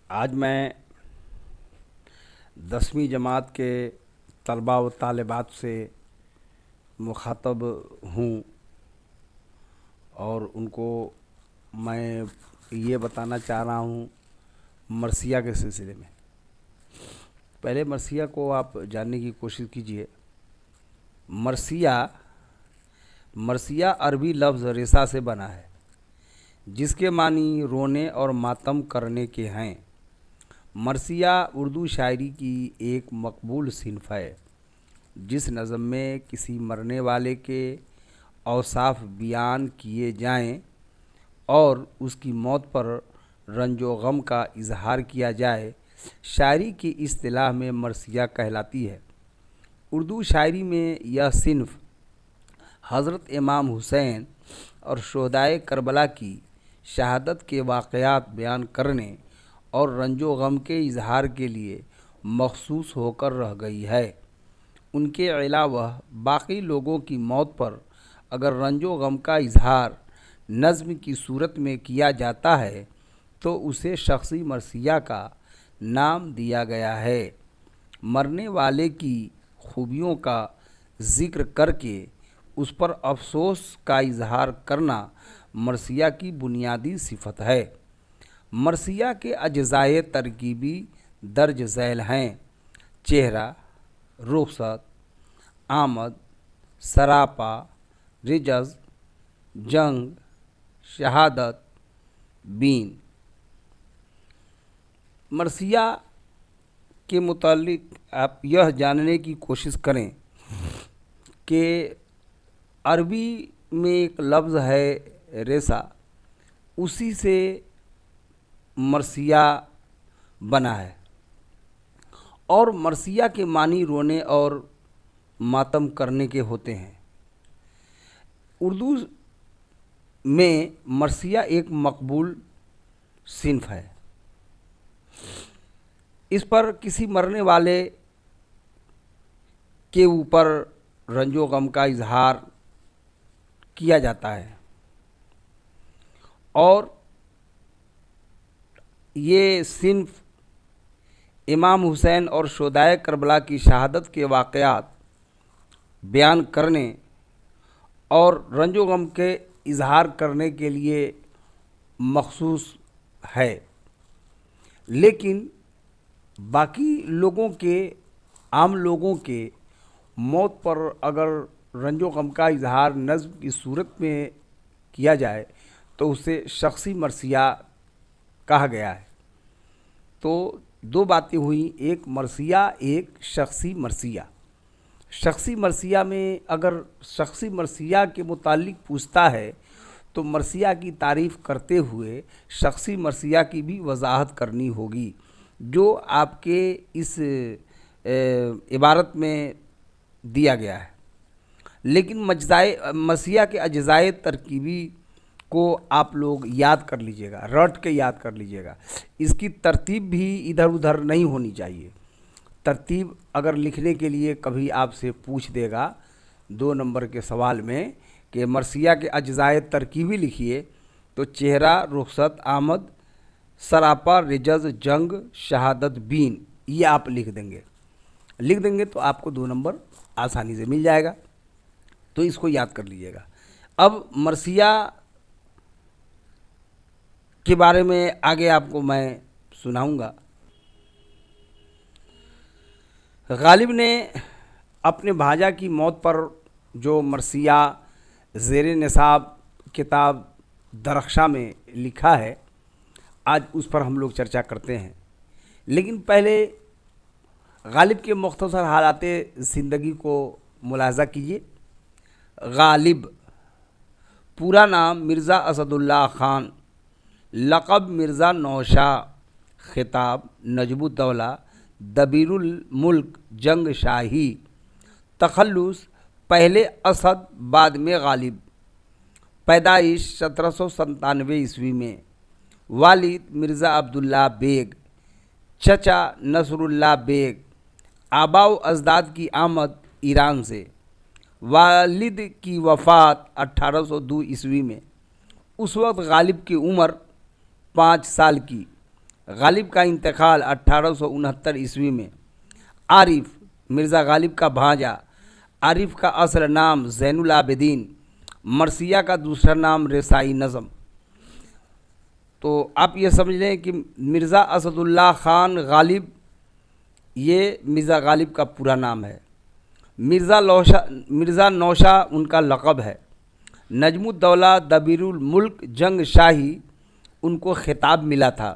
آج میں 10ویں جماعت کے طلباء و طالبات سے مخاطب ہوں اور ان کو میں یہ بتانا چاہ رہا ہوں مرثیہ کے سلسلے میں۔ پہلے مرثیہ کو آپ جاننے کی کوشش کیجئے۔ مرثیہ عربی لفظ رثا سے بنا ہے، جس کے معنی رونے اور ماتم کرنے کے ہیں۔ مرثیہ اردو شاعری کی ایک مقبول صنف ہے، جس نظم میں کسی مرنے والے کے اوصاف بیان کیے جائیں اور اس کی موت پر رنج و غم کا اظہار کیا جائے، شاعری کی اصطلاح میں مرثیہ کہلاتی ہے۔ اردو شاعری میں یہ صنف حضرت امام حسین اور شہدائے کربلا کی شہادت کے واقعات بیان کرنے اور رنج و غم کے اظہار کے لیے مخصوص ہو کر رہ گئی ہے۔ ان کے علاوہ باقی لوگوں کی موت پر اگر رنج و غم کا اظہار نظم کی صورت میں کیا جاتا ہے تو اسے شخصی مرثیہ کا نام دیا گیا ہے۔ مرنے والے کی خوبیوں کا ذکر کر کے اس پر افسوس کا اظہار کرنا مرثیہ کی بنیادی صفت ہے۔ مرثیہ کے اجزائے ترکیبی درج ذیل ہیں: چہرہ، رخصت، آمد، سراپا، رجز، جنگ، شہادت، بین۔ مرثیہ کے متعلق آپ یہ جاننے کی کوشش کریں کہ عربی میں ایک لفظ ہے رثا، اسی سے مرثیہ بنا ہے، اور مرثیہ کے معنی رونے اور ماتم کرنے کے ہوتے ہیں۔ اردو میں مرثیہ ایک مقبول صنف ہے۔ اس پر کسی مرنے والے کے اوپر رنج و غم کا اظہار کیا جاتا ہے، اور یہ صنف امام حسین اور شہدائے کربلا کی شہادت کے واقعات بیان کرنے اور رنج و غم کے اظہار کرنے کے لیے مخصوص ہے، لیکن باقی لوگوں کے، عام لوگوں کے موت پر اگر رنج و غم کا اظہار نظم کی صورت میں کیا جائے تو اسے شخصی مرثیہ کہا گیا ہے۔ تو دو باتیں ہوئیں، ایک مرثیہ، ایک شخصی مرثیہ۔ شخصی مرثیہ میں اگر شخصی مرثیہ کے متعلق پوچھتا ہے تو مرثیہ کی تعریف کرتے ہوئے شخصی مرثیہ کی بھی وضاحت کرنی ہوگی، جو آپ کے اس عبارت میں دیا گیا ہے۔ لیکن مرثیہ کے اجزائے ترکیبی کو آپ لوگ یاد کر لیجئے گا، رٹ کے یاد کر لیجئے گا۔ اس کی ترتیب بھی ادھر ادھر نہیں ہونی چاہیے۔ ترتیب اگر لکھنے کے لیے کبھی آپ سے پوچھ دے گا 2 نمبر کے سوال میں کہ مرثیہ کے اجزائے ترکیبی لکھیے، تو چہرہ، رخصت، آمد، سراپا، رجز، جنگ، شہادت، بین، یہ آپ لکھ دیں گے تو آپ کو 2 نمبر آسانی سے مل جائے گا۔ تو اس کو یاد کر لیجئے گا۔ اب مرثیہ کے بارے میں آگے آپ کو میں سناؤں گا۔ غالب نے اپنے بھانجا کی موت پر جو مرثیہ زیر نصاب کتاب درخشاں میں لکھا ہے، آج اس پر ہم لوگ چرچا کرتے ہیں۔ لیکن پہلے غالب کے مختصر حالات زندگی کو ملاحظہ کیجیے۔ غالب، پورا نام مرزا اسد اللہ خان، لقب مرزا نوشاہ، خطاب نجم الدولہ، دبیر الملک جنگ شاہی، تخلص پہلے اسد بعد میں غالب، پیدائش 1797 عیسوی میں، والد مرزا عبداللہ بیگ، چچا نصر اللہ بیگ، آباء و اجداد کی آمد ایران سے، والد کی وفات 1802 عیسوی میں۔ اس وقت غالب کی عمر 5 سال کی، غالب کا انتقال 1869 میں۔ عارف مرزا غالب کا بھانجا، عارف کا اصل نام زین العابدین، مرثیہ کا دوسرا نام رسائی نظم۔ تو آپ یہ سمجھ لیں کہ مرزا اسد اللہ خان غالب یہ مرزا غالب کا پورا نام ہے۔ مرزا نوشا ان کا لقب ہے۔ نجم الدولہ دبیر الملک جنگ شاہی ان کو خطاب ملا تھا۔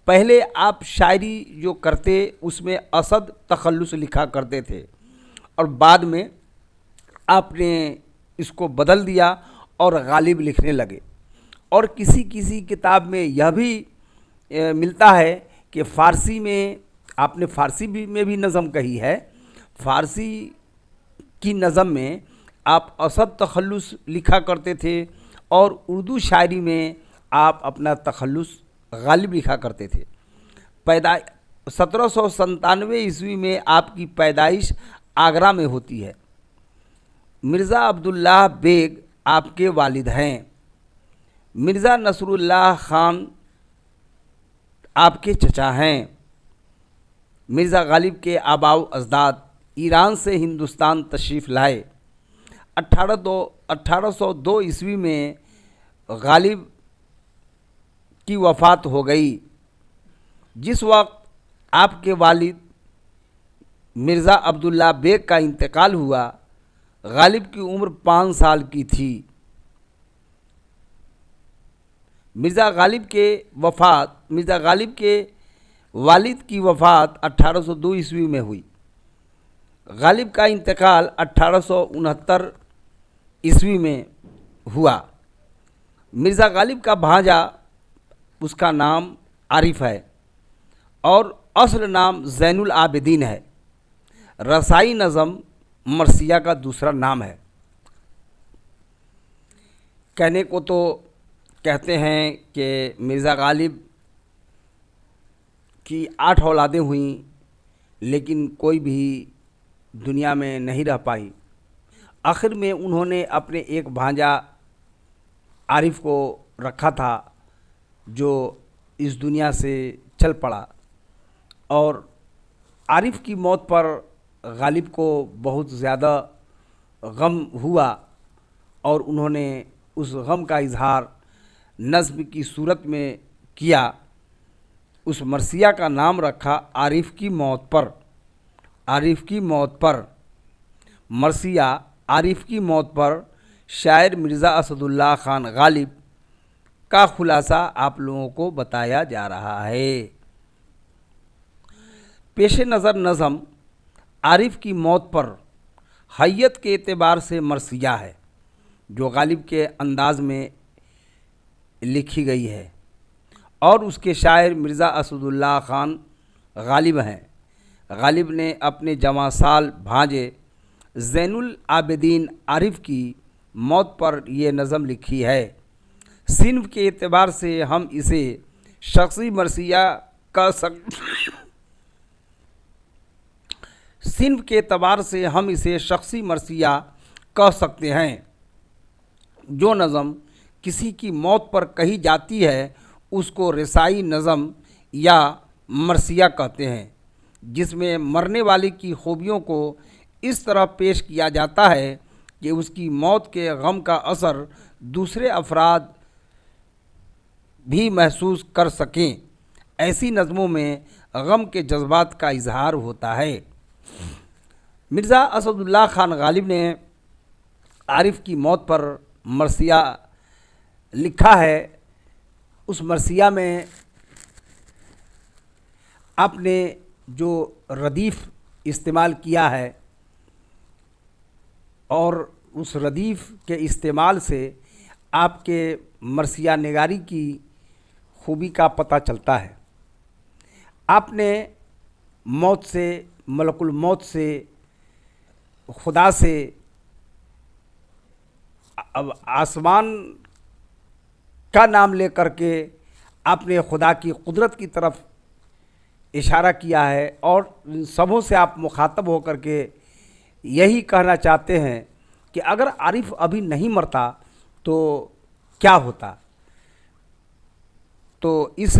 پہلے آپ شاعری جو کرتے اس میں اسد تخلص لکھا کرتے تھے، اور بعد میں آپ نے اس کو بدل دیا اور غالب لکھنے لگے۔ اور کسی کسی کتاب میں یہ بھی ملتا ہے کہ فارسی میں آپ نے فارسی میں بھی نظم کہی ہے، فارسی کی نظم میں آپ اسد تخلص لکھا کرتے تھے، اور اردو شاعری میں آپ اپنا تخلص غالب لکھا کرتے تھے۔ 1797 میں آپ کی پیدائش آگرہ میں ہوتی ہے۔ مرزا عبداللہ بیگ آپ کے والد ہیں۔ مرزا نصر اللہ خان آپ کے چچا ہیں۔ مرزا غالب کے آباء و اجداد ایران سے ہندوستان تشریف لائے۔ 1802 میں غالب کی وفات ہو گئی۔ جس وقت آپ کے والد مرزا عبداللہ بیگ کا انتقال ہوا، غالب کی عمر 5 سال کی تھی۔ مرزا غالب کے والد کی وفات 1802 میں ہوئی۔ غالب کا انتقال 1869 میں ہوا۔ مرزا غالب کا بھانجا، اس کا نام عارف ہے اور اصل نام زین العابدین ہے۔ رسائی نظم مرثیہ کا دوسرا نام ہے۔ کہنے کو تو کہتے ہیں کہ مرزا غالب کی 8 اولادیں ہوئیں، لیکن کوئی بھی دنیا میں نہیں رہ پائی۔ آخر میں انہوں نے اپنے ایک بھانجا عارف کو رکھا تھا، جو اس دنیا سے چل پڑا، اور عارف کی موت پر غالب کو بہت زیادہ غم ہوا، اور انہوں نے اس غم کا اظہار نظم کی صورت میں کیا۔ اس مرثیہ کا نام رکھا عارف کی موت پر۔ عارف کی موت پر مرثیہ عارف کی موت پر شاعر مرزا اسد اللہ خان غالب کا خلاصہ آپ لوگوں کو بتایا جا رہا ہے۔ پیش نظر نظم عارف کی موت پر حیت کے اعتبار سے مرثیہ ہے، جو غالب کے انداز میں لکھی گئی ہے، اور اس کے شاعر مرزا اسد اللہ خان غالب ہیں۔ غالب نے اپنے جواں سال بھانجے زین العابدین عارف کی موت پر یہ نظم لکھی ہے۔ صنف کے اعتبار سے ہم اسے شخصی مرثیہ کہہ سکتے ہیں۔ جو نظم کسی کی موت پر کہی جاتی ہے اس کو رسائی نظم یا مرثیہ کہتے ہیں، جس میں مرنے والے کی خوبیوں کو اس طرح پیش کیا جاتا ہے کہ اس کی موت کے غم کا اثر دوسرے افراد بھی محسوس کر سکیں۔ ایسی نظموں میں غم کے جذبات کا اظہار ہوتا ہے۔ مرزا اسد اللہ خان غالب نے عارف کی موت پر مرثیہ لکھا ہے۔ اس مرثیہ میں آپ نے جو ردیف استعمال کیا ہے، اور اس ردیف کے استعمال سے آپ کے مرثیہ نگاری کی خوبی کا پتہ چلتا ہے۔ آپ نے موت سے، ملک الموت سے، خدا سے، آسمان کا نام لے کر کے آپ نے خدا کی قدرت کی طرف اشارہ کیا ہے، اور ان سبوں سے آپ مخاطب ہو کر کے یہی کہنا چاہتے ہیں کہ اگر عارف ابھی نہیں مرتا تو کیا ہوتا۔ تو اس